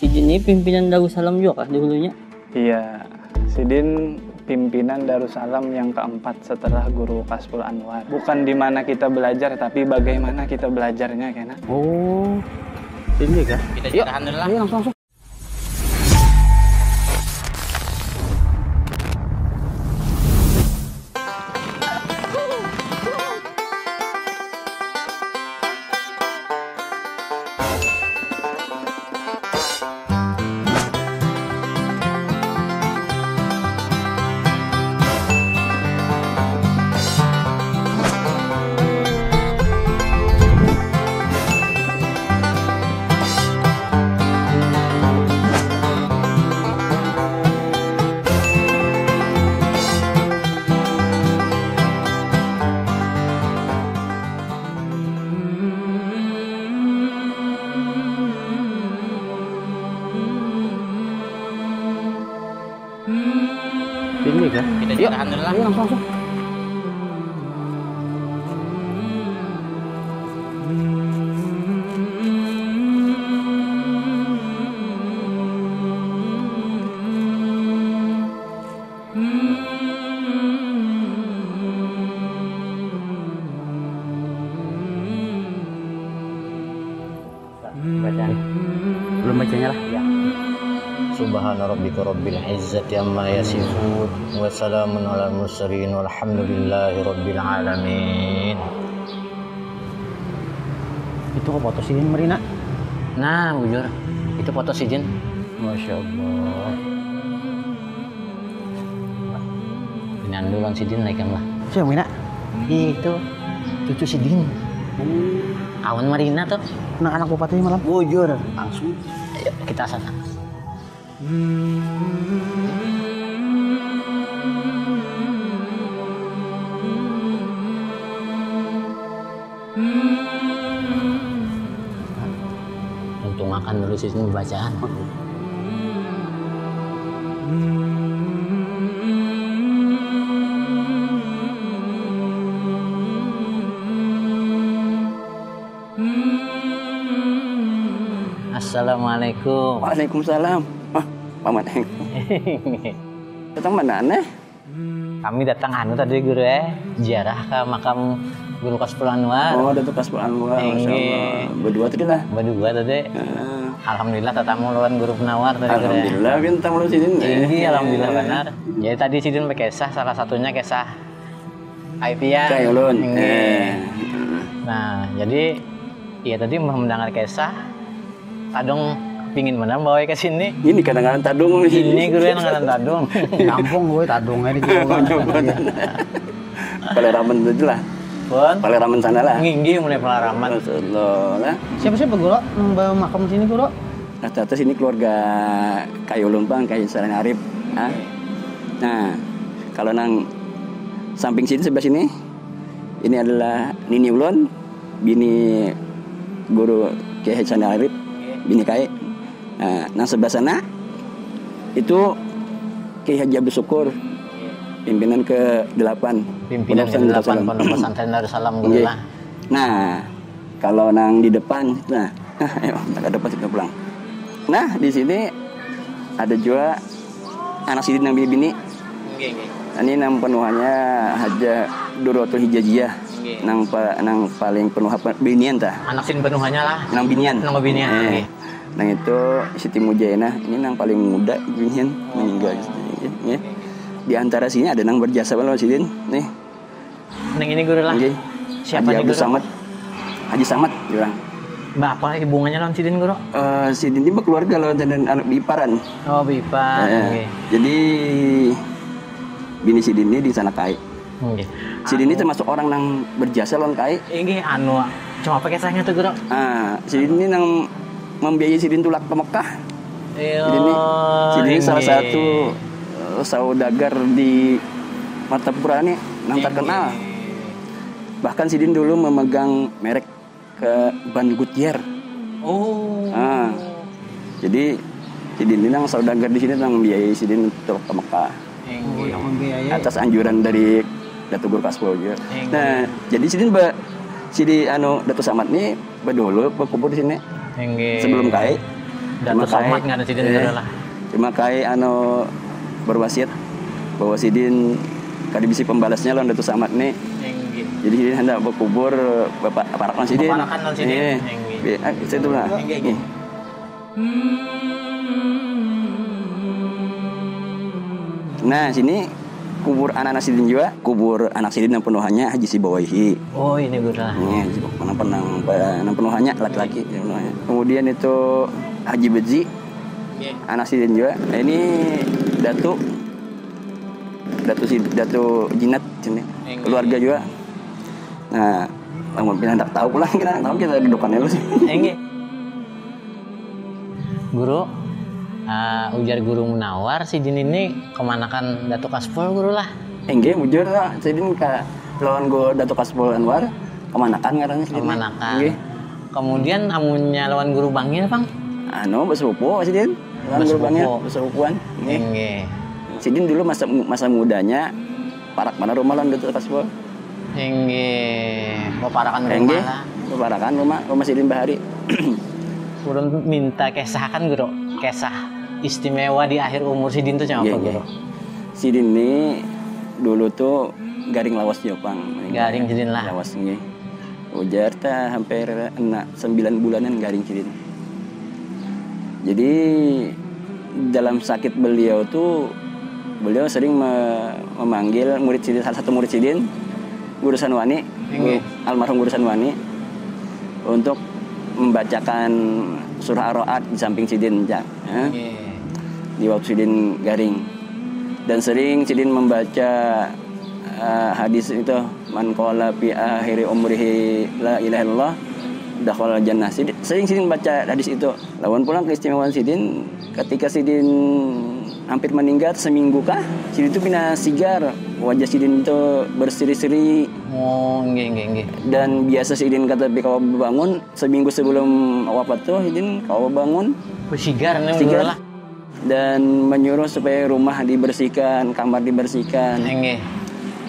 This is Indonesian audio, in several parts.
Sidin ini pimpinan Darussalam juga kah dulunya? Iya, Sidin pimpinan Darussalam yang keempat setelah Guru Kasful Anwar. Bukan di mana kita belajar, tapi bagaimana kita belajarnya, Kena. Oh, ini kah? Kita cerahan dulu lah. Ayo langsung. Ini kah? Kita cerahan dulu lah. Ayo langsung. Bacaan. Belum bacanya lah. Ya. Subhana rabbika rabbil izzati amma yasifun wa salamun alal mursalin walhamdulillahi rabbil alamin. Itu kok foto Sidin Marina? Nah, bujur. Itu foto Sidin. Masya Allah. Ini andulan Sidin naikkan lah. Siapa Marina? Itu cucu Sidin. Awan Marina tuh. Anak-anak bupati malam. Bujur. Langsung. Ayo kita sana. Untuk makan dulu sih ini bacaan. Assalamualaikum. Waalaikumsalam. Paman Heng. Datang mana aneh? Kami datang tadi guru ziarah ke makam Guru Kasful Anwar. Oh, Datuk Kasful Anwar. Masya Allah. Berdua tadi lah. Berdua tadi. Alhamdulillah tatamu lawan Guru Penawar tadi. Alhamdullah bintang lu Sidin. Alhamdullah benar. Jadi tadi Sidin pakai kisah, salah satunya kisah Aipian. Kayak ulun. Nah, jadi iya tadi mendengar kisah Tadung pingin menang bawa ke sini. Ini kadang-kadang tadung. Ini guru yang kadang tadung. Kampung gue tadungnya di Jawa. Paleraman itu lah. Pun. Paleraman sana lah. Nginggi mulai pelaraman. Masyaallah. Siapa guru? Bawa makam sini guru? Rata-rata sini keluarga kayu lumpang, kayu Saran Arif. Nah, kalau nang samping sini sebelah sini, ini adalah Nini Ulun, bini Guru Kiai Haji Arif, bini Kai. Nah, sebelah sana itu Kiai Haji Abdul Syukur, pimpinan ke-8. Pimpinan ke-8 Pondok Pesantren Darussalam dulu lah. Nah, kalau nang di depan, nah, ayo kita depan kita pulang. Nah, di sini ada juga anak Sidin yang bini. Ini nang penuhannya Haja Duratul Hijajiyah. Nang paling penuh binian tah. Anak Sidin penuhannya lah. Nang binian. Nang binian. Nang itu Siti Mujainah, ini nang paling muda binian meninggal. Ya. Di antara sini ada nang berjasa lawan Sidin. Nih. Nang ini guru lah. Siapa Haji nih guru? Samad. Haji Samad orang. Bapak lagi hubungannya lawan Sidin guru? Sidin ini keluarga lawan dan anak biparan. Oh, bipan. Jadi bini Sidin ini di sana Kai. Sidin ini termasuk orang nang berjasa lawan Kai. Ini anu cuma pakai sayangnya tuh guru. Sidin ini nang membiayai Sidin tulak ke Mekah. Sidin ini salah satu saudagar di Martapura nih nang terkenal. Bahkan Sidin dulu memegang merek ke Ban Goodyear. Jadi Sidin ini nang saudagar di sini nang membiayai Sidin tulak ke Mekah. Yang membiayai. Atas anjuran dari Datuk Guru Kasful juga. Nah, jadi Sidin Datuk Samad nih berdulu berkumpul di sini. Sebelum Kai. Datuk Somad ngaran Sidin guru lah. Cuma kai anu berwasiat bahwa Sidin kadi bisi pembalasnya lawan Datuk Somad nih. Enggih. Jadi Sidin hendak berkubur Bapak Parakan Sidin. Parakan non Sidin. Itu lah. Enggih. Nah, sini kubur anak-anak Sidin juga, kubur anak Sidin yang penuhannya Haji Sibawaihi. Oh, ini guru lah. Ini yang penuhannya laki-laki yang penuhannya. Kemudian itu Haji Bedzi, anak Sidin juga. Nah, ini Datu Jinat sini, keluarga juga. Nah, namun kita hendak tahu pulang kita dudukannya lu sih. Enggih. Guru, ujar Guru Munawar, Sidin ini kemanakan Datuk Kaspol guru lah. Enggak, bujur lah. Sidin ka lawan gue Datuk Kaspol Anwar, kemanakan ngarannya Sidin. Kemanakan. Enggak. Kemudian amunnya lawan Guru Bangil, Bang? Anu, bersepupu Sidin. Lawan Guru Bangil, bersepupuan. Enggih. Sidin dulu masa mudanya parak mana rumah lawan Datuk Kaspol. Enggih. Paparakan rumah Enggak. lah. Paparakan rumah Sidin Bahari. Urun minta kisah kan guru, kisah istimewa di akhir umur Sidin tuh apa guru? Sidin ini dulu tuh garing lawas Jepang. Garing Sidin lah. Lawas nggih. Ujar teh hampir 9 bulanan garing Sidin. Jadi dalam sakit beliau sering memanggil murid Sidin, salah satu murid Sidin, Guru Sanwani, almarhum Guru Sanwani, untuk membacakan surah Ar-Ra'd di samping Sidin di waktu Sidin garing. Dan sering Sidin membaca hadis itu, man qala fi akhiri umrihi la ilaha illallah dakhala jannah. Sering Sidin baca hadis itu. Lawan pulang keistimewaan Sidin, ketika Sidin hampir meninggal seminggu kah, Sidin itu pina sigar, wajah Sidin itu berseri-seri. Oh, nggih. Dan biasa Sidin kata kalau bangun seminggu sebelum wafat tuh Sidin kalau bangun Sigar lah. Dan menyuruh supaya rumah dibersihkan, kamar dibersihkan. Nggih.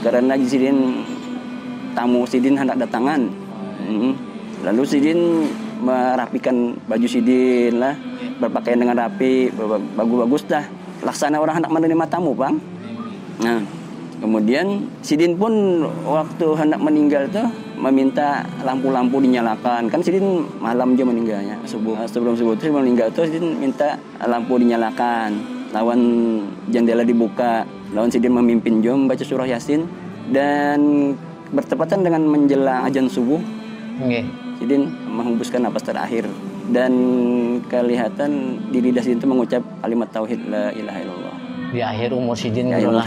Karena Sidin tamu Sidin hendak datangan. Lalu Sidin merapikan baju Sidin lah, berpakaian dengan rapi, bagus-bagus dah. Laksana orang hendak menerima tamu, Bang. Nah, kemudian Sidin pun waktu hendak meninggal tuh meminta lampu-lampu dinyalakan. Kan Sidin malam aja meninggalnya, sebelum subuh itu meninggal tuh Sidin minta lampu dinyalakan. Lawan jendela dibuka. Lawan Sidin memimpin jom baca surah Yasin, dan bertepatan dengan menjelang azan subuh. Sidin menghembuskan napas terakhir, dan kelihatan di lidah Sidin itu mengucap kalimat tauhid la ilaha illallah. Di akhir umur Sidin guru lah.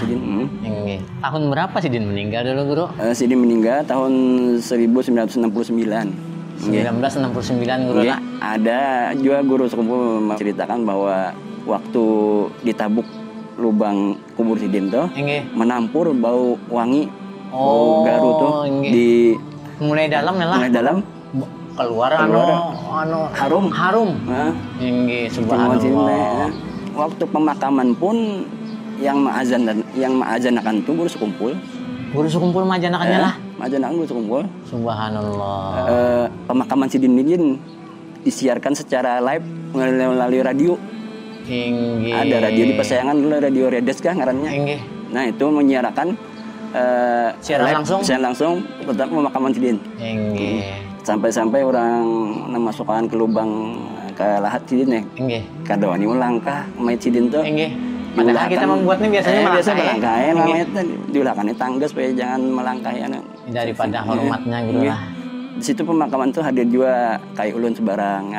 Tahun berapa Sidin meninggal dulu guru? Sidin meninggal tahun 1969. 1969 guru lah. Ada juga guru sepupu menceritakan bahwa waktu ditabuk lubang kubur Sidin tuh menampur bau wangi, bau garu tuh di mulai dalam lah. Mulai dalam keluar harum. Nggih, subhanallah. Waktu pemakaman pun yang ma'azanakan tuh guru sekumpul. Guru sekumpul ma'azanakannya lah. Ma'azanakan guru sekumpul. Subhanallah. Pemakaman Sidin ini disiarkan secara live melalui radio. Ada radio di Pasayangan dulu, radio Redes kah ngarannya. Nah, itu menyiarkan siaran langsung tentang pemakaman Sidin. Sampai-sampai orang memasukkan ke lubang ke lahat Sidin ya. Kado ini melangkah mayat Sidin tuh. Padahal kita membuatnya biasanya melangkah. Mayat diulahkan tangga supaya jangan melangkahi daripada hormatnya gitu lah. Di situ pemakaman tuh hadir juga kai ulun sebarang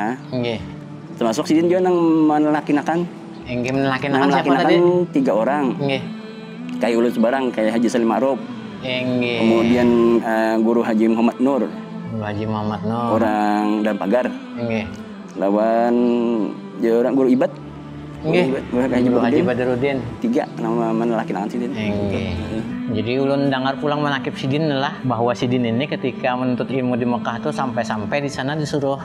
termasuk Sidin juga nang menelakinakan. Menelakinakan siapa tadi? 3 orang. Kai ulun sebarang kayak Haji Salim Ma'ruf. Kemudian Guru Haji Muhammad Nur. Orang dan Pagar. Lawan orang Guru Ibad. Guru Haji Badrudin. 3 nama menelakinakan Sidin. Jadi ulun dengar pulang menakib Sidin lah bahwa Sidin ini ketika menuntut ilmu di Mekah tuh sampai-sampai di sana disuruh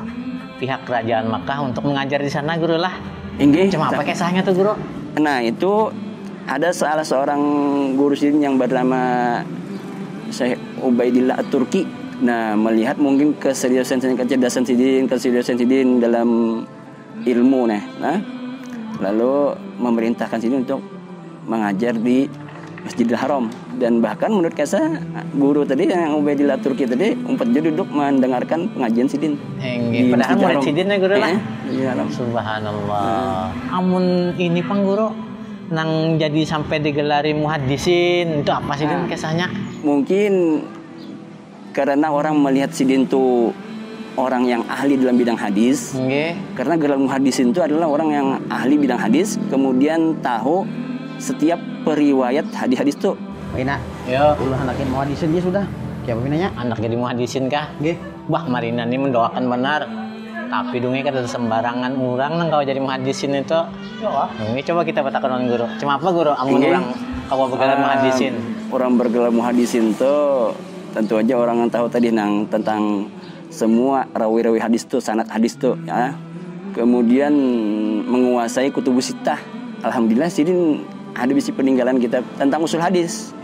pihak kerajaan Mekah untuk mengajar di sana guru lah. Cuma apa kisahnya tuh guru? Nah, itu ada salah seorang guru Sidin yang bernama Syekh Ubaidillah At-Turki. Nah, melihat mungkin kecerdasan Sidin dalam ilmu lalu memerintahkan Sidin untuk mengajar di Masjidil Haram, dan bahkan menurut kisah guru tadi yang Ubaidillah Turki tadi umpat duduk mendengarkan pengajian Sidin. Padahal murid Sidin ya guru lah. Iya. Subhanallah. Amun ini pang guru nang jadi sampai digelari muhaddisin itu apa Sidin kisahnya? Mungkin karena orang melihat Sidin tuh orang yang ahli dalam bidang hadis. Karena gelar muhaddisin itu adalah orang yang ahli bidang hadis, kemudian tahu setiap periwayat hadis-hadis tuh. Ina, Yo. ulah anakin muhadisin dia sudah. Kayak apa nanya? Anak jadi muhadisin kah? Nggih. Wah, Marina ini mendoakan benar. Tapi dungnya kan ada sembarangan orang nang kalau jadi muhadisin itu. Ini coba kita batakan guru. Cuma apa guru? Amun orang kalau bergelar muhadisin. Orang bergelar muhadisin tuh tentu aja orang yang tahu tadi tentang semua rawi-rawi hadis tuh, sanad hadis tuh ya. Kemudian menguasai kutubus sittah. Alhamdulillah Sidin ada bisi peninggalan kita tentang usul hadis.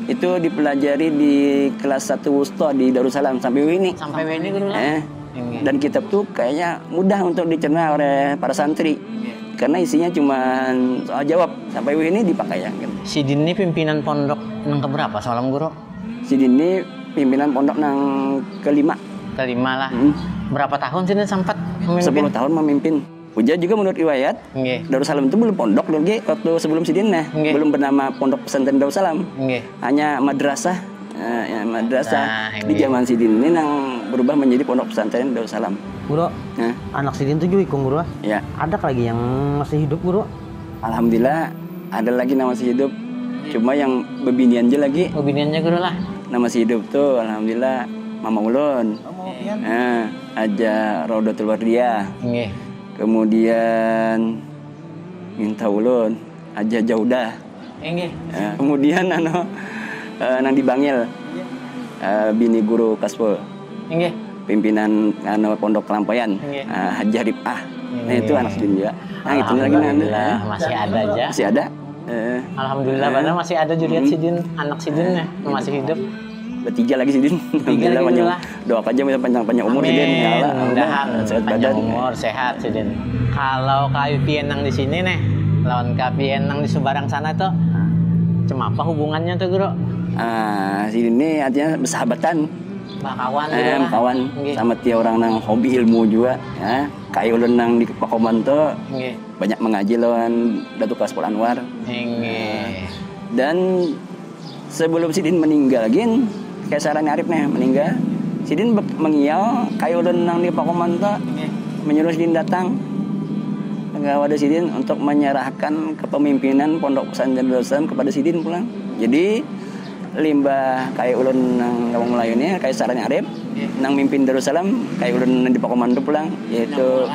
Itu dipelajari di kelas 1 wusta di Darussalam sampai ini. Sampai ini guru lah. Dan kitab tuh kayaknya mudah untuk dicerna oleh para santri. Karena isinya cuma soal jawab. Sampai ini dipakai ya. Sidin ini pimpinan pondok yang keberapa soalam guru? Sidin ini pimpinan pondok yang kelima lah. Berapa tahun Sidin sempat memimpin? 10 tahun memimpin. Uja juga menurut riwayat Darussalam itu belum pondok lagi waktu sebelum Sidin belum bernama Pondok Pesantren Darussalam. Hanya madrasah di zaman Sidin ini yang berubah menjadi Pondok Pesantren Darussalam. Guru, anak Sidin tuh juga ikut guru. Ya. Ada lagi yang masih hidup guru? Alhamdulillah ada lagi yang masih hidup. Cuma yang bebinian aja lagi. Bebiniannya guru lah. Nah masih hidup tuh alhamdulillah Mama Ulun. Aja Raudatul Wardiyah. Kemudian Minta Ulun, Aja Jaudah. Kemudian nang dibangil bini guru Kaspol. Pimpinan pondok Kelampayan, Haji Ripah. Nah itu anak Sidin juga. Nah itu lagi masih ada aja. Masih ada. Alhamdulillah benar masih ada juriat Sidin, anak Sidin masih hidup. Bertiga lagi Sidin. Alhamdulillah. Doakan aja panjang-panjang umur Sidin. Ya Allah. Mudah-mudahan panjang umur, sehat Sidin. Kalau kayu pienang di sini nih, lawan kayu pienang di Subarang sana tuh, cuma apa hubungannya tuh guru? Sidin ini artinya bersahabatan. Kawan kawan sama tiap orang nang hobi ilmu juga ya. Kayak ulun nang di Pakoman tuh banyak mengaji lawan Datuk Kaspol Anwar. Dan sebelum Sidin meninggal kayak Sarani Arif meninggal, Sidin mengiau kayak ulun nang di Pakoman tuh menyuruh Sidin datang kepada Sidin untuk menyerahkan kepemimpinan Pondok Pesantren Darussalam kepada Sidin pulang. Jadi limbah kayak ulun nang Kampung Melayu ini kayak Sarani Arif nang mimpin Darussalam kayak ulun di Pakomandu pulang yaitu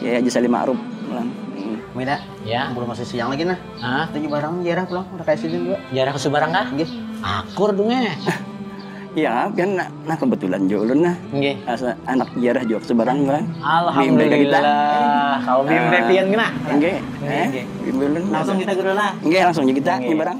ya Haji Salim Ma'ruf pulang. Beda. Ya. Belum masih siang lagi Tanya barang jarah pulang udah kayak Sidin juga. Jarah ke Subarang kah? Nggih. Akur dongnya. Iya, kan kebetulan juga ulun anak jarah juga Subarang kan. Alhamdulillah. Kau bimbe pian gina? Nggih. Bimbe ulun. Langsung kita guru lah. Nggih, langsung aja kita ini barang.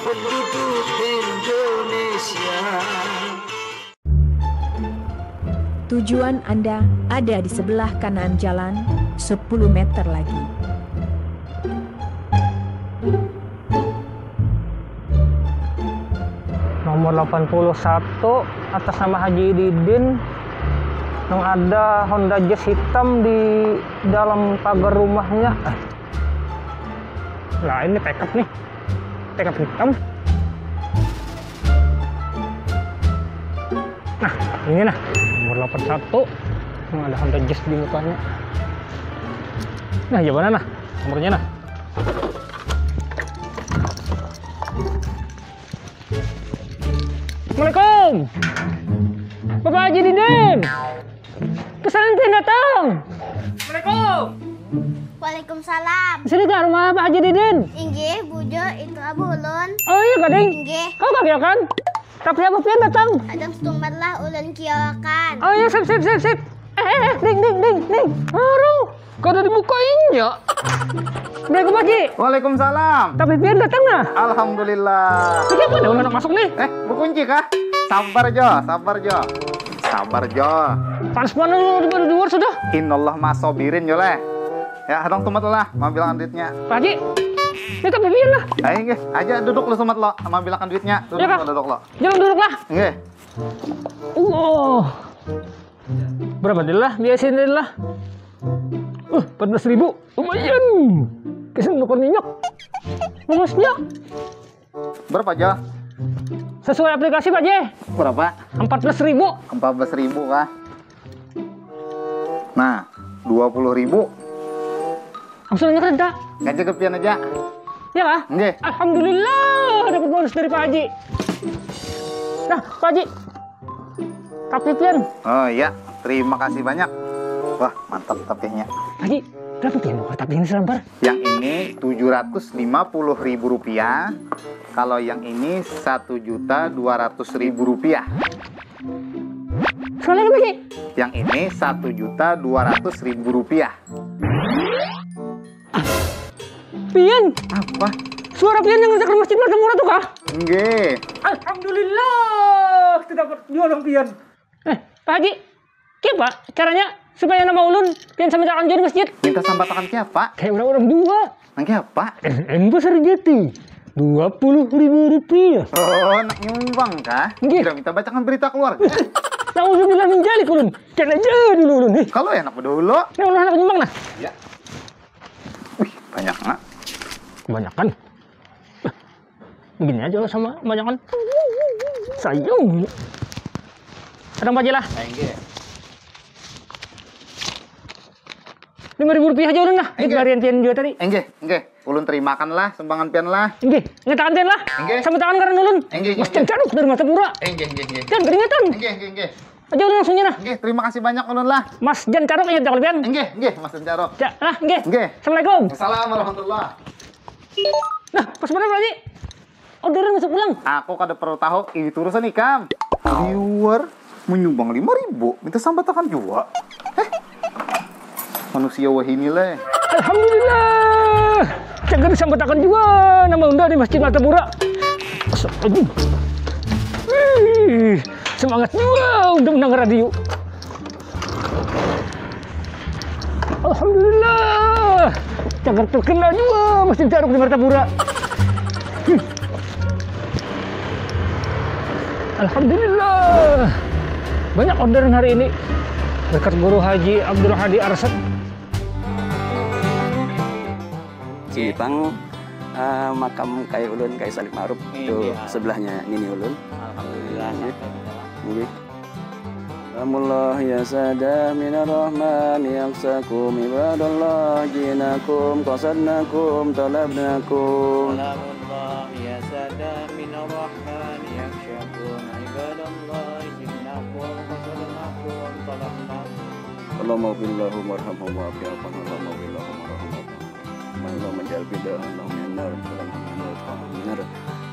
penduduk Indonesia. Tujuan Anda ada di sebelah kanan jalan 10 meter lagi. Nomor 81 atas nama Haji Didin yang ada Honda Jazz hitam di dalam pagar rumahnya. Lah ini tekap nih. Tekap hitam. Nah, ini nah. Nomor 81. Yang ada Honda Jazz di mukanya. Nah, gimana nah? Nomornya nah. Assalamualaikum. Bapak Haji Didin. Pesanan pian datang. Assalamualaikum. Waalaikumsalam. Sini ke rumah Pak Haji Didin. Inggih, Bujo, itu Abu Ulun. Oh iya, Gading. Inggih, Kau kagak kan? Tapi apa pian datang? adang setumbarlah ulun kiawakan. Oh iya, sip. Ding. Haru. Kau udah dibukainnya. Assalamualaikum Pak Haji. Waalaikumsalam. Tapi pian datang nah. Alhamdulillah. Siapa ada anak masuk nih? Berkunci kah? Sabar Jo. Panas-panas di luar sudah. Innallah masobirin Jo leh. Ya, hadang tumat lah, mau bilangan duitnya. Pak Haji, ini tapi pian lah. Ayo nggih, aja duduk lu sumat lo, sama bilangan duitnya. Ya, Kak. Duduk lo. Jangan duduk lah. Nggih. Berapa dia lah? Biasain dia lah. 14.000. Lumayan. Kesan nuker minyak. Lumasnya. Berapa Jo? Sesuai aplikasi Pak Haji. Berapa? 14.000. 14.000 kah? Nah, 20.000. Langsung reda. Gaji kepian aja. Ya kah? Nggih. Alhamdulillah dapat bonus dari Pak Haji. Nah, Pak Haji. Tapi pian. Oh iya, terima kasih banyak. Wah, mantap tapihnya. Pak Haji, berapa pian? Tapi ini selembar. Yang ini Rp750.000. Kalau yang ini Rp1.200.000. Sekali lagi Pak Haji. Yang ini Rp1.200.000. Pian. Apa? Suara pian yang ngajak ke masjid Marga Murah tuh kah? Nggih. Alhamdulillah, kita dapat jualan pian. Pak Haji, gimana caranya supaya nama ulun pian sama jalan jual di masjid? Minta sambatakan siapa? Kayak orang dua. Nangki apa? Pasar Jati, Rp20.000. Oh, nak nyumbang kah? Nggih. Kira minta bacakan berita keluarga. Nauzubillah min dzalik ulun. Jangan aja dulu ulun. Kalau enak dulu. Nah, ulun anak nyumbang nah. Ya. Wih, banyak nak. Kebanyakan. Begini aja lah sama kebanyakan. Sayang. Ada Pak Haji lah. Rp5.000 aja ulun lah. Itu harian pian juga tadi. Enggih. Ulun terimakan lah, sumbangan pian lah. Enggih, ngetakan pian lah. Enggih. Sama tangan karena ulun. Enggih. Mas Caduk dari Mata Pura. Enggih. Jan keringatan. Enggih. Aja ulun langsungnya nah. Enggih, terima kasih banyak ulun lah. Mas Jan Caduk ingat jakal pian. Enggih, Mas Encaro. Ya, nah, enggih. Enggih. Assalamualaikum. Assalamualaikum warahmatullahi. Nah, pas mana Pak Haji? Orderan masuk pulang. Aku kada perlu tahu itu urusan ikam. Viewer menyumbang 5.000, minta sambatakan juga. Manusia wahini leh. Alhamdulillah. Jangan disambatakan juga nama unda di Masjid Mata Pura. Astagfirullah. Semangat juga untuk menang radio. Alhamdulillah. Jangan terkenal juga Masjid Jaruk di Mata Pura. Alhamdulillah. Banyak orderan hari ini. Berkat Guru Haji Abdul Hadi Arsad. Cipang makam Kai Ulun, Kai Salib Ma'ruf itu sebelahnya Nini Ulun. Alhamdulillah. Nggih. Alhamdulillah ya sada minar rahman yaksakum ibadallah jinakum qasadnakum talabnakum. Alhamdulillah ya sada minar rahman yaksakum ibadallah jinakum qasadnakum talabnakum. Allahumma billahu marhamhum wa afi'afan Allahumma billahu marhamhum. Allah menjal bidah Allah minar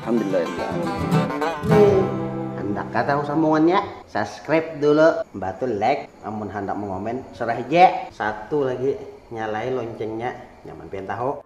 alhamdulillah. Hendak kata sambungannya, subscribe dulu, bantu like, amun hendak mengomen, surah je. Satu lagi, nyalain loncengnya, nyaman pengen tahu.